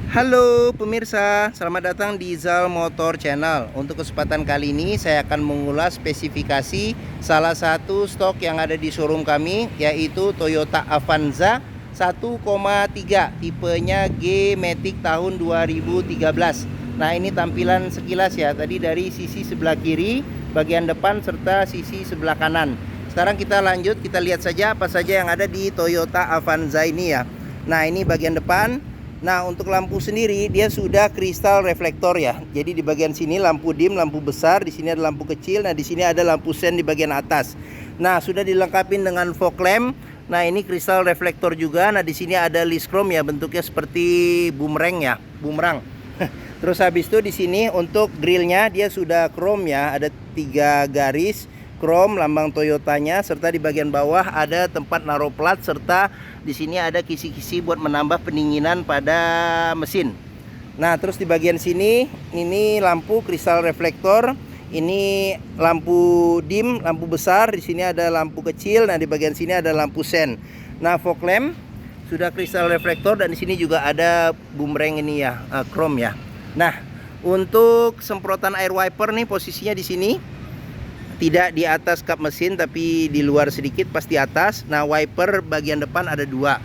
Halo pemirsa, selamat datang di Zal Motor Channel. Untuk kesempatan kali ini saya akan mengulas spesifikasi salah satu stok yang ada di showroom kami, yaitu Toyota Avanza 1,3 tipenya G-Matic tahun 2013. Nah, ini tampilan sekilas ya, tadi dari sisi sebelah kiri, bagian depan serta sisi sebelah kanan. Sekarang kita lanjut, kita lihat saja apa saja yang ada di Toyota Avanza ini ya. Nah, ini bagian depan. Nah, untuk lampu sendiri dia sudah kristal reflektor ya. Jadi di bagian sini lampu dim, lampu besar, di sini ada lampu kecil, nah di sini ada lampu sen di bagian atas. Nah, sudah dilengkapi dengan fog lamp. Nah, ini kristal reflektor juga. Nah, di sini ada list chrome ya, bentuknya seperti bumerang ya, bumerang. Terus habis itu di sini untuk grillnya dia sudah chrome ya, ada 3 garis chrome lambang Toyotanya, serta di bagian bawah ada tempat naruh plat, serta di sini ada kisi-kisi buat menambah pendinginan pada mesin. Nah, terus di bagian sini ini lampu kristal reflektor, ini lampu dim, lampu besar, di sini ada lampu kecil, nah di bagian sini ada lampu sen. Nah, fog lamp sudah kristal reflektor dan di sini juga ada bumerang ini ya, chrome ya. Nah, untuk semprotan air wiper nih posisinya di sini. Tidak di atas kap mesin tapi di luar sedikit, pas di atas. Nah, wiper bagian depan ada 2.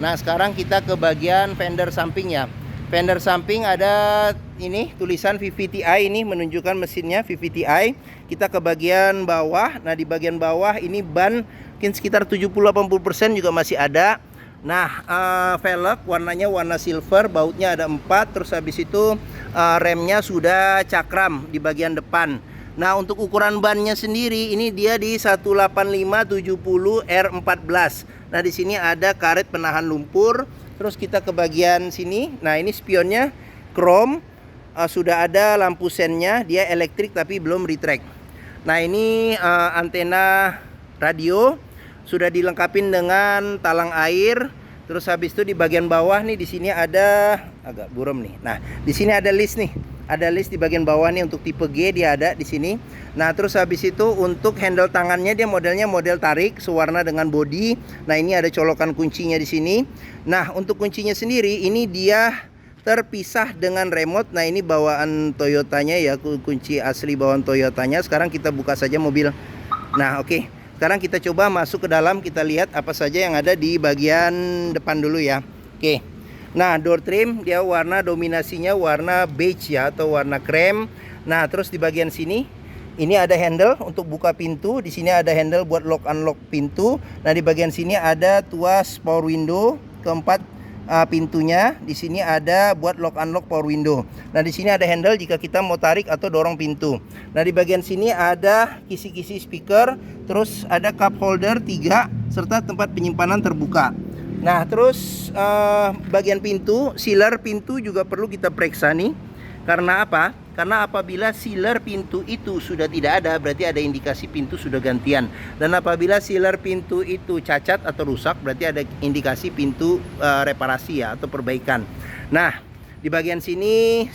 Nah, sekarang kita ke bagian fender samping ya. Fender samping ada ini tulisan VVTi, ini menunjukkan mesinnya VVTi. Kita ke bagian bawah. Nah, di bagian bawah ini ban mungkin sekitar 70-80% juga masih ada. Nah, velg warnanya warna silver, bautnya ada 4. Terus habis itu remnya sudah cakram di bagian depan. Nah, untuk ukuran bannya sendiri ini dia di 185/70 R14. Nah, di sini ada karet penahan lumpur. Terus kita ke bagian sini. Nah, ini spionnya chrome. Sudah ada lampu sennya, dia elektrik tapi belum retract. Nah, ini antena radio sudah dilengkapi dengan talang air. Terus habis itu di bagian bawah nih, di sini ada agak buram nih. Nah, di sini ada list nih. Ada list di bagian bawah nih, untuk tipe G dia ada di sini. Nah, terus habis itu untuk handle tangannya dia modelnya model tarik sewarna dengan body. Nah, ini ada colokan kuncinya di sini. Nah, untuk kuncinya sendiri ini dia terpisah dengan remote. Nah, ini bawaan Toyotanya ya, kunci asli bawaan Toyotanya. Sekarang kita buka saja mobil. Nah, oke. Sekarang kita coba masuk ke dalam, kita lihat apa saja yang ada di bagian depan dulu ya. Oke. Nah, door trim dia warna dominasinya warna beige ya, atau warna krem. Nah, terus di bagian sini ini ada handle untuk buka pintu. Di sini ada handle buat lock unlock pintu. Nah, di bagian sini ada tuas power window keempat pintunya. Di sini ada buat lock unlock power window. Nah, di sini ada handle jika kita mau tarik atau dorong pintu. Nah, di bagian sini ada kisi-kisi speaker, terus ada cup holder 3 serta tempat penyimpanan terbuka. Nah, terus bagian pintu, sealer pintu juga perlu kita periksa nih. Karena apa? Karena apabila sealer pintu itu sudah tidak ada, berarti ada indikasi pintu sudah gantian. Dan apabila sealer pintu itu cacat atau rusak, berarti ada indikasi pintu reparasi ya, atau perbaikan. Nah, di bagian sini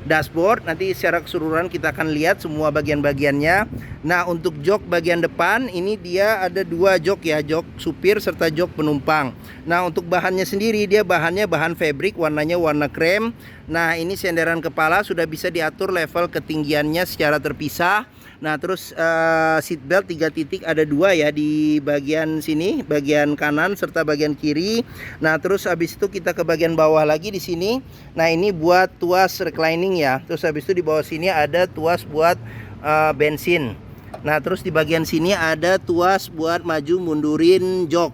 dashboard, nanti secara keseluruhan kita akan lihat semua bagian-bagiannya. Nah, untuk jok bagian depan ini dia ada 2 jok ya, jok supir serta jok penumpang. Nah, untuk bahannya sendiri dia bahannya bahan fabric, warnanya warna krem. Nah, ini senderan kepala sudah bisa diatur level ketinggiannya secara terpisah. Nah, terus seat belt 3 titik ada 2 ya di bagian sini, bagian kanan serta bagian kiri. Nah, terus habis itu kita ke bagian bawah lagi di sini. Nah, ini buat tuas reclining ya. Terus habis itu di bawah sini ada tuas buat bensin. Nah, terus di bagian sini ada tuas buat maju mundurin jok.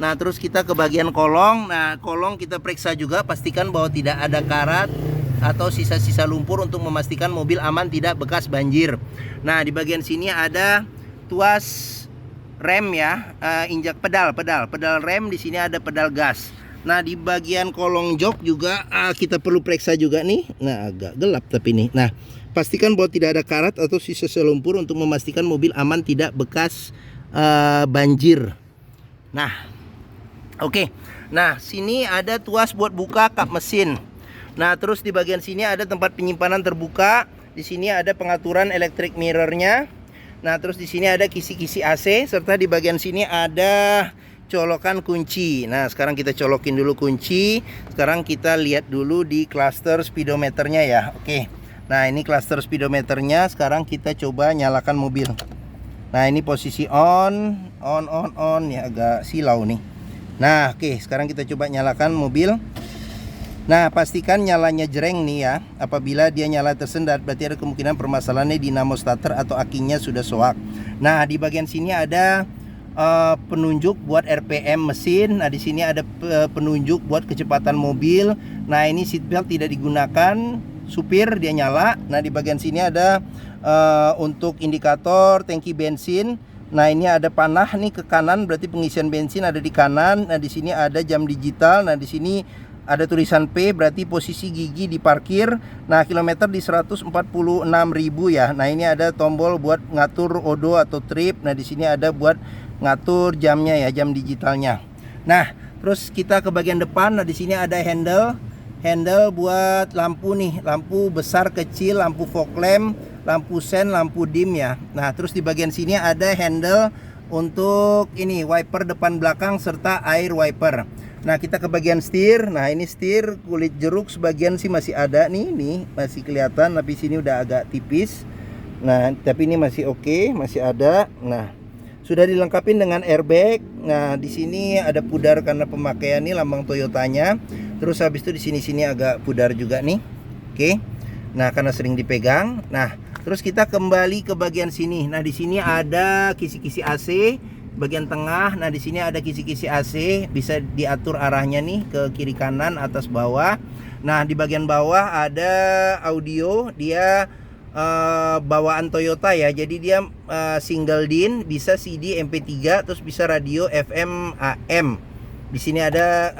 Nah, terus kita ke bagian kolong. Nah, kolong kita periksa juga, pastikan bahwa tidak ada karat atau sisa-sisa lumpur untuk memastikan mobil aman tidak bekas banjir. Nah, di bagian sini ada tuas rem ya, injak pedal rem, di sini ada pedal gas. Nah, di bagian kolong jok juga kita perlu periksa juga nih. Nah, agak gelap tapi nih. Nah, pastikan bahwa tidak ada karat atau sisa-sisa lumpur untuk memastikan mobil aman tidak bekas banjir. Nah, oke. Nah, sini ada tuas buat buka kap mesin. Nah, terus di bagian sini ada tempat penyimpanan terbuka. Di sini ada pengaturan electric mirrornya. Nah, terus di sini ada kisi-kisi AC, serta di bagian sini ada colokan kunci. Nah, sekarang kita colokin dulu kunci. Sekarang kita lihat dulu di cluster speedometernya ya. Oke. Nah, ini cluster speedometernya. Sekarang kita coba nyalakan mobil. Nah, ini posisi on ya, agak silau nih. Nah, oke, sekarang kita coba nyalakan mobil. Nah, pastikan nyalanya jreng nih ya. Apabila dia nyala tersendat, berarti ada kemungkinan permasalahannya dinamo starter atau akinya sudah soak. Nah, di bagian sini ada penunjuk buat RPM mesin. Nah, di sini ada penunjuk buat kecepatan mobil. Nah, ini seatbelt tidak digunakan, supir dia nyala. Nah, di bagian sini ada untuk indikator tangki bensin. Nah, ini ada panah nih ke kanan, berarti pengisian bensin ada di kanan. Nah, di sini ada jam digital. Nah, di sini ada tulisan P, berarti posisi gigi di parkir. Nah, kilometer di 146.000 ya. Nah, ini ada tombol buat ngatur odo atau trip. Nah, di sini ada buat ngatur jamnya ya, jam digitalnya. Nah, terus kita ke bagian depan. Nah, di sini ada handle buat lampu nih, lampu besar kecil, lampu fog lamp, lampu sen, lampu dim ya. Nah, terus di bagian sini ada handle untuk ini wiper depan belakang serta air wiper. Nah, kita ke bagian setir. Nah, ini setir kulit jeruk sebagian sih masih ada nih masih kelihatan, tapi sini udah agak tipis. Nah, tapi ini masih oke, masih ada. Nah, sudah dilengkapi dengan airbag. Nah, di sini ada pudar karena pemakaian nih lambang Toyotanya. Terus habis itu di sini agak pudar juga nih. Oke. Nah, karena sering dipegang. Nah, terus kita kembali ke bagian sini. Nah, di sini ada kisi-kisi AC bagian tengah. Nah, di sini ada kisi-kisi AC, bisa diatur arahnya nih ke kiri kanan, atas bawah. Nah, di bagian bawah ada audio, dia bawaan Toyota ya. Jadi dia single DIN, bisa CD MP3, terus bisa radio FM AM. Di sini ada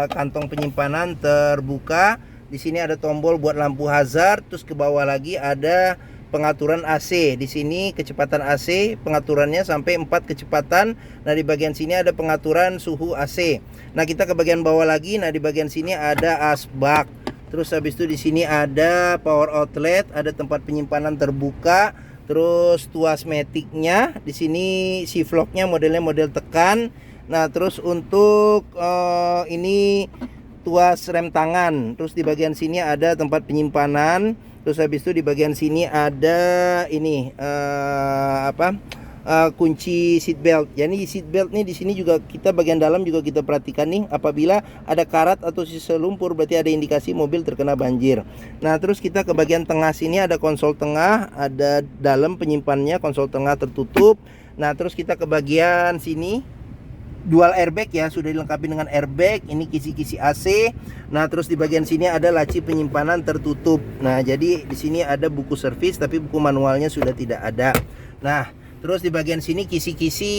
kantong penyimpanan terbuka. Di sini ada tombol buat lampu hazard, terus ke bawah lagi ada pengaturan AC. Di sini kecepatan AC, pengaturannya sampai 4 kecepatan. Nah, di bagian sini ada pengaturan suhu AC. Nah, kita ke bagian bawah lagi. Nah, di bagian sini ada asbak. Terus habis itu di sini ada power outlet, ada tempat penyimpanan terbuka. Terus tuas matic-nya, di sini C-vlog-nya modelnya model tekan. Nah, terus untuk ini tuas rem tangan. Terus di bagian sini ada tempat penyimpanan. Terus habis itu di bagian sini ada ini kunci seat belt. Jadi seat belt nih di sini juga kita bagian dalam juga kita perhatikan nih, apabila ada karat atau sisa lumpur berarti ada indikasi mobil terkena banjir. Nah, terus kita ke bagian tengah sini ada konsol tengah, ada dalam penyimpanannya, konsol tengah tertutup. Nah, terus kita ke bagian sini dual airbag ya, sudah dilengkapi dengan airbag. Ini kisi-kisi AC. Nah, terus di bagian sini ada laci penyimpanan tertutup. Nah, jadi di sini ada buku servis tapi buku manualnya sudah tidak ada. Nah, terus di bagian sini kisi-kisi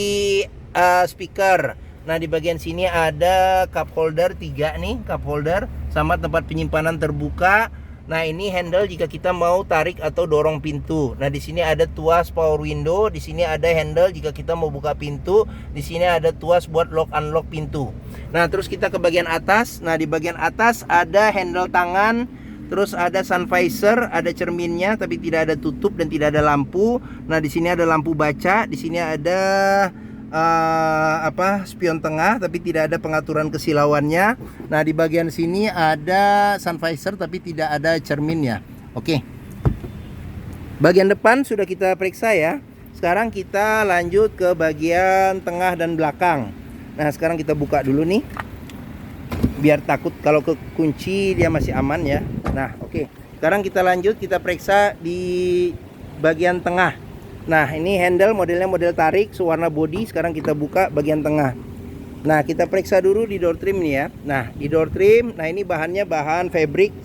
speaker. Nah, di bagian sini ada cup holder 3 nih, cup holder sama tempat penyimpanan terbuka. Nah, ini handle jika kita mau tarik atau dorong pintu. Nah, di sini ada tuas power window, di sini ada handle jika kita mau buka pintu, di sini ada tuas buat lock unlock pintu. Nah, terus kita ke bagian atas. Nah, di bagian atas ada handle tangan, terus ada sun visor, ada cerminnya tapi tidak ada tutup dan tidak ada lampu. Nah, di sini ada lampu baca, di sini ada spion tengah tapi tidak ada pengaturan kesilauannya. Nah, di bagian sini ada sun visor tapi tidak ada cerminnya. Oke. Bagian depan sudah kita periksa ya. Sekarang kita lanjut ke bagian tengah dan belakang. Nah, sekarang kita buka dulu nih, biar takut kalau ke kunci dia masih aman ya. Nah, oke. Sekarang kita lanjut, kita periksa di bagian tengah. Nah, ini handle modelnya model tarik, sewarna body. Sekarang kita buka bagian tengah. Nah, kita periksa dulu di door trim nih ya. Nah, di door trim, nah ini bahannya bahan fabric,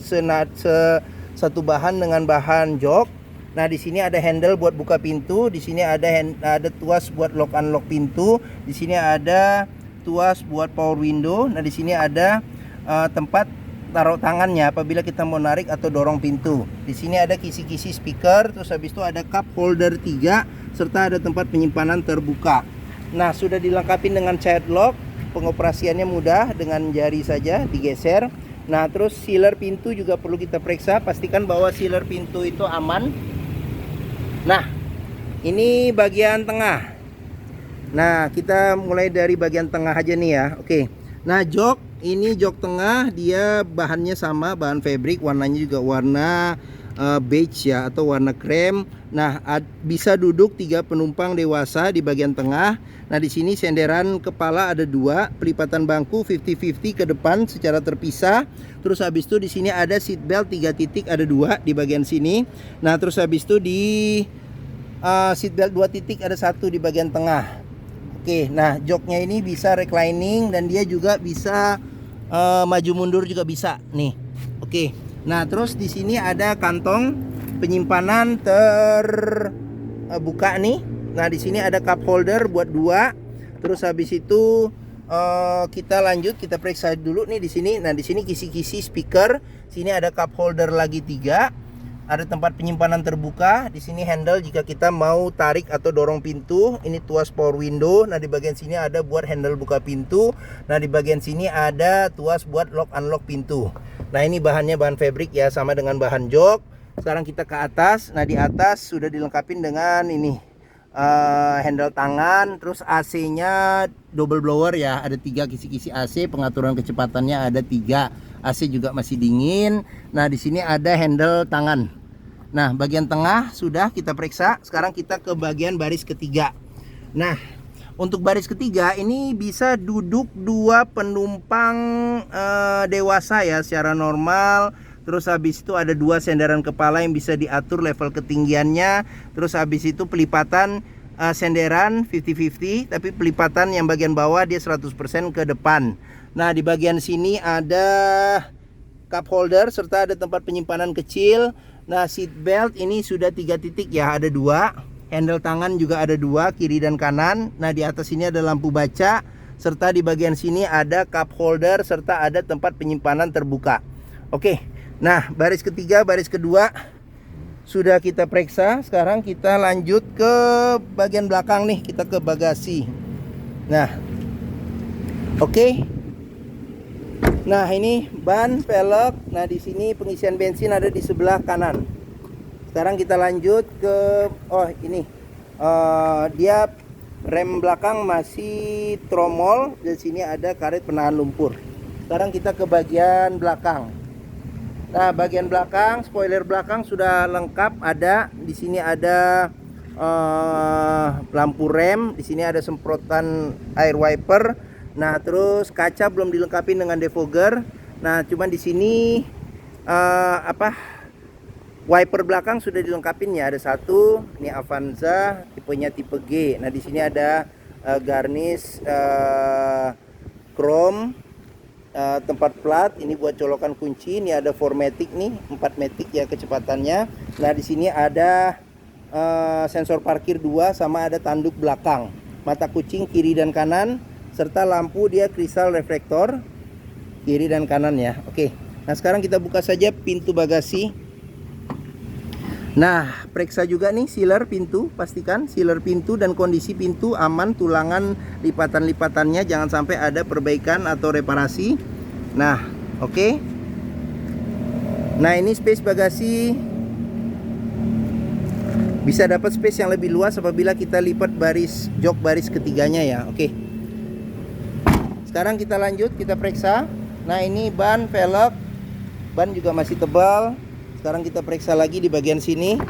satu bahan dengan bahan jok. Nah, di sini ada handle buat buka pintu, di sini ada tuas buat lock unlock pintu, di sini ada tuas buat power window. Nah, di sini ada tempat taruh tangannya apabila kita mau narik atau dorong pintu. Di sini ada kisi-kisi speaker, terus habis itu ada cup holder 3 serta ada tempat penyimpanan terbuka. Nah, sudah dilengkapi dengan child lock, pengoperasiannya mudah, dengan jari saja digeser. Nah, terus sealer pintu juga perlu kita periksa, pastikan bahwa sealer pintu itu aman. Nah, ini bagian tengah. Nah, kita mulai dari bagian tengah aja nih ya. Oke. Nah, jok ini jok tengah, dia bahannya sama, bahan fabric, warnanya juga warna beige ya atau warna krem. Nah, bisa duduk 3 penumpang dewasa di bagian tengah. Nah, di sini senderan kepala ada 2, pelipatan bangku 50-50 ke depan secara terpisah. Terus habis itu di sini ada seat belt 3 titik, ada 2 di bagian sini. Nah, terus habis itu di seat belt 2 titik ada 1 di bagian tengah. Oke, nah joknya ini bisa reclining dan dia juga bisa maju mundur juga bisa nih. Oke, nah terus di sini ada kantong penyimpanan terbuka nih. Nah di sini ada cup holder buat 2. Terus habis itu kita lanjut, kita periksa dulu nih di sini. Nah di sini kisi-kisi speaker. Sini ada cup holder lagi 3. Ada tempat penyimpanan terbuka. Di sini handle jika kita mau tarik atau dorong pintu. Ini tuas power window. Nah di bagian sini ada buat handle buka pintu. Nah di bagian sini ada tuas buat lock unlock pintu. Nah ini bahannya bahan fabric ya, sama dengan bahan jok. Sekarang kita ke atas. Nah di atas sudah dilengkapi dengan ini handle tangan. Terus AC nya double blower ya, ada 3 kisi-kisi AC. Pengaturan kecepatannya ada 3. AC juga masih dingin. Nah di sini ada handle tangan. Nah bagian tengah sudah kita periksa. Sekarang kita ke bagian baris ketiga. Nah untuk baris ketiga ini bisa duduk 2 penumpang dewasa ya secara normal. Terus habis itu ada 2 senderan kepala yang bisa diatur level ketinggiannya. Terus habis itu pelipatan senderan 50-50, tapi pelipatan yang bagian bawah dia 100% ke depan. Nah di bagian sini ada cup holder serta ada tempat penyimpanan kecil. Nah seat belt ini sudah 3 titik ya, ada 2. Handle tangan juga ada 2, kiri dan kanan. Nah di atas ini ada lampu baca, serta di bagian sini ada cup holder serta ada tempat penyimpanan terbuka. Oke, nah baris ketiga, baris kedua sudah kita periksa. Sekarang kita lanjut ke bagian belakang nih, kita ke bagasi. Nah oke. Nah ini ban, velg. Nah di sini pengisian bensin ada di sebelah kanan. Sekarang kita lanjut ke ini dia rem belakang masih tromol. Di sini ada karet penahan lumpur. Sekarang kita ke bagian belakang. Nah bagian belakang, spoiler belakang sudah lengkap ada. Di sini ada lampu rem. Di sini ada semprotan air wiper. Nah, terus kaca belum dilengkapi dengan defogger. Nah, cuman di sini wiper belakang sudah dilengkapin ya, ada 1. Ini Avanza, tipenya tipe G. Nah, di sini ada garnish chrome, tempat plat. Ini buat colokan kunci. Ini ada 4matic nih, 4matic ya kecepatannya. Nah, di sini ada sensor parkir 2 sama ada tanduk belakang, mata kucing kiri dan kanan. Serta lampu dia kristal reflektor kiri dan kanan ya. Oke. Nah sekarang kita buka saja pintu bagasi. Nah periksa juga nih sealer pintu. Pastikan sealer pintu dan kondisi pintu aman. Tulangan lipatan-lipatannya jangan sampai ada perbaikan atau reparasi. Nah oke. Nah ini space bagasi. Bisa dapat space yang lebih luas apabila kita lipat jok baris ketiganya ya. Oke. Sekarang kita lanjut, kita periksa. Nah ini ban, velg. Ban juga masih tebal. Sekarang kita periksa lagi di bagian sini.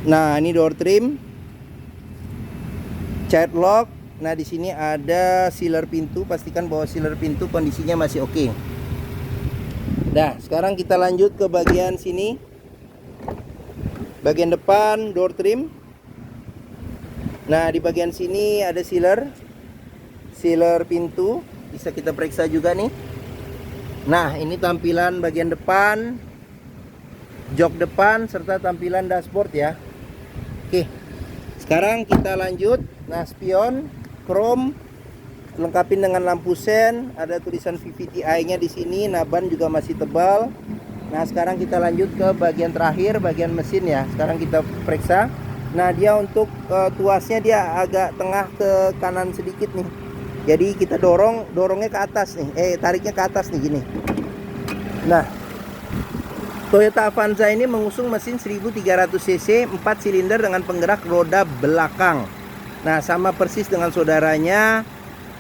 Nah ini door trim, child lock. Nah di sini ada sealer pintu. Pastikan bahwa sealer pintu kondisinya masih oke. Nah sekarang kita lanjut ke bagian sini. Bagian depan door trim. Nah di bagian sini ada sealer pintu, bisa kita periksa juga nih. Nah ini tampilan bagian depan, jok depan serta tampilan dashboard ya. Oke, sekarang kita lanjut. Nah spion chrome, lengkapin dengan lampu sen, ada tulisan VVTi nya di sini. Nah ban juga masih tebal. Nah sekarang kita lanjut ke bagian terakhir, bagian mesin ya. Sekarang kita periksa. Nah dia untuk tuasnya dia agak tengah ke kanan sedikit nih. Jadi kita dorongnya ke atas nih, tariknya ke atas nih gini. Nah, Toyota Avanza ini mengusung mesin 1300 cc 4 silinder dengan penggerak roda belakang. Nah, sama persis dengan saudaranya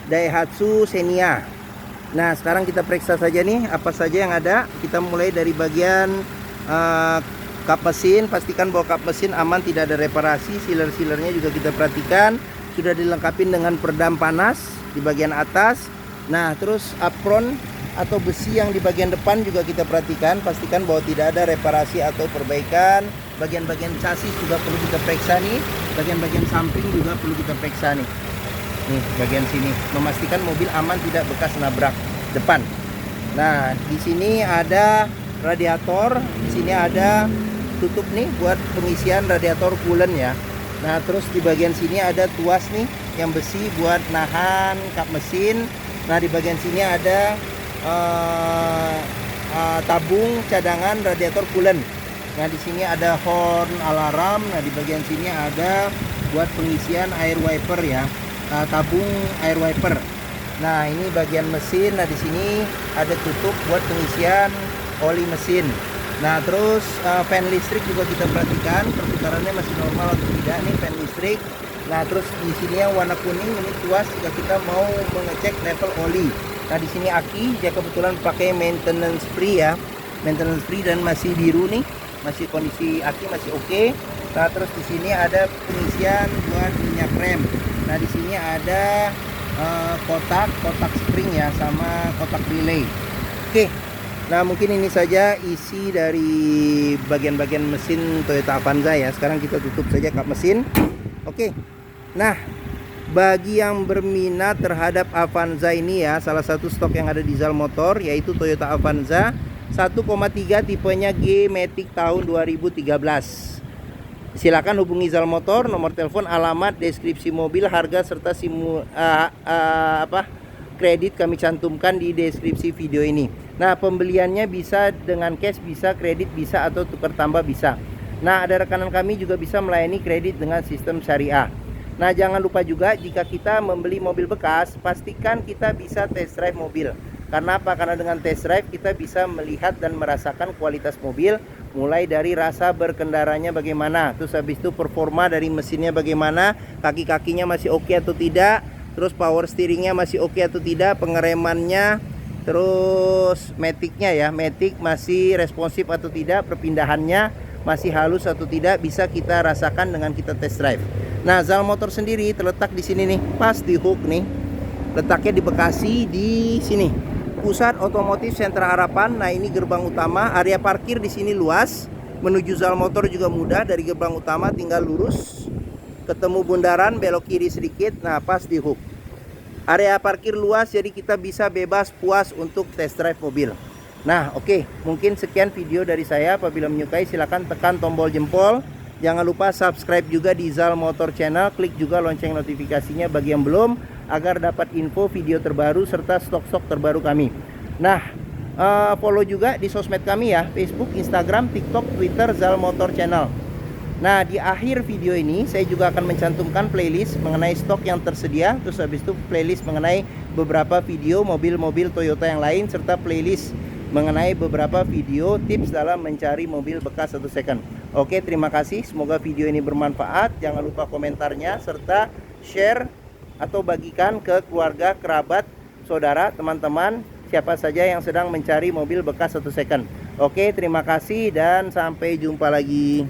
Daihatsu Xenia. Nah, sekarang kita periksa saja nih apa saja yang ada. Kita mulai dari bagian kap mesin. Pastikan bahwa kap mesin aman, tidak ada reparasi. Sealer-sealernya juga kita perhatikan sudah dilengkapi dengan peredam panas di bagian atas. Nah, terus apron atau besi yang di bagian depan juga kita perhatikan. Pastikan bahwa tidak ada reparasi atau perbaikan. Bagian-bagian chassis juga perlu kita periksa nih. Bagian-bagian samping juga perlu kita periksa nih. Nih bagian sini, memastikan mobil aman, tidak bekas nabrak depan. Nah, di sini ada radiator, di sini ada tutup nih buat pengisian radiator coolant ya. Nah, terus di bagian sini ada tuas nih yang besi buat nahan kap mesin. Nah, di bagian sini ada tabung cadangan radiator coolant. Nah, di sini ada horn alarm. Nah, di bagian sini ada buat pengisian air wiper ya, tabung air wiper. Nah, ini bagian mesin. Nah, di sini ada tutup buat pengisian oli mesin. Nah, terus fan listrik juga kita perhatikan perputarannya masih normal atau tidak nih fan listrik. Nah, terus di sini yang warna kuning ini tuas jika kita mau mengecek level oli. Nah, di sini aki dia kebetulan pakai maintenance free ya, maintenance free dan masih biru nih, masih kondisi aki masih oke. Nah, terus di sini ada pengisian buat minyak rem. Nah, di sini ada kotak spring ya, sama kotak relay. Oke. Nah, mungkin ini saja isi dari bagian-bagian mesin Toyota Avanza ya. Sekarang kita tutup saja kap mesin. Oke. Nah, bagi yang berminat terhadap Avanza ini ya, salah satu stok yang ada di Zal Motor yaitu Toyota Avanza 1,3 tipenya G-Matic tahun 2013. Silakan hubungi Zal Motor, nomor telepon, alamat, deskripsi mobil, harga serta kredit kami cantumkan di deskripsi video ini. Nah, pembeliannya bisa dengan cash, bisa kredit, bisa atau tukar tambah bisa. Nah, ada rekanan kami juga bisa melayani kredit dengan sistem syariah. Nah, jangan lupa juga jika kita membeli mobil bekas, pastikan kita bisa test drive mobil. Karena apa? Karena dengan test drive kita bisa melihat dan merasakan kualitas mobil, mulai dari rasa berkendaranya bagaimana, terus habis itu performa dari mesinnya bagaimana, kaki-kakinya masih oke atau tidak, terus power steeringnya masih oke atau tidak, pengeremannya, terus maticnya ya, matic masih responsif atau tidak, perpindahannya masih halus atau tidak, bisa kita rasakan dengan kita test drive. Nah, Zal Motor sendiri terletak di sini nih, pas di Hook nih, letaknya di Bekasi di sini, Pusat Otomotif Sentra Harapan. Nah, ini gerbang utama, area parkir di sini luas, menuju Zal Motor juga mudah, dari gerbang utama tinggal lurus, ketemu bundaran, belok kiri sedikit, nah pas di Hook. Area parkir luas, jadi kita bisa bebas puas untuk test drive mobil. Nah, oke, mungkin sekian video dari saya. Apabila menyukai silahkan tekan tombol jempol. Jangan lupa subscribe juga di Zal Motor Channel, klik juga lonceng notifikasinya bagi yang belum, agar dapat info video terbaru serta stok-stok terbaru kami. Nah, follow juga di sosmed kami ya, Facebook, Instagram, TikTok, Twitter, Zal Motor Channel. Nah, di akhir video ini saya juga akan mencantumkan playlist mengenai stok yang tersedia, terus habis itu playlist mengenai beberapa video mobil-mobil Toyota yang lain, serta playlist mengenai beberapa video tips dalam mencari mobil bekas atau second. Oke, terima kasih, semoga video ini bermanfaat. Jangan lupa komentarnya serta share atau bagikan ke keluarga, kerabat, saudara, teman-teman, siapa saja yang sedang mencari mobil bekas atau second. Oke, terima kasih dan sampai jumpa lagi.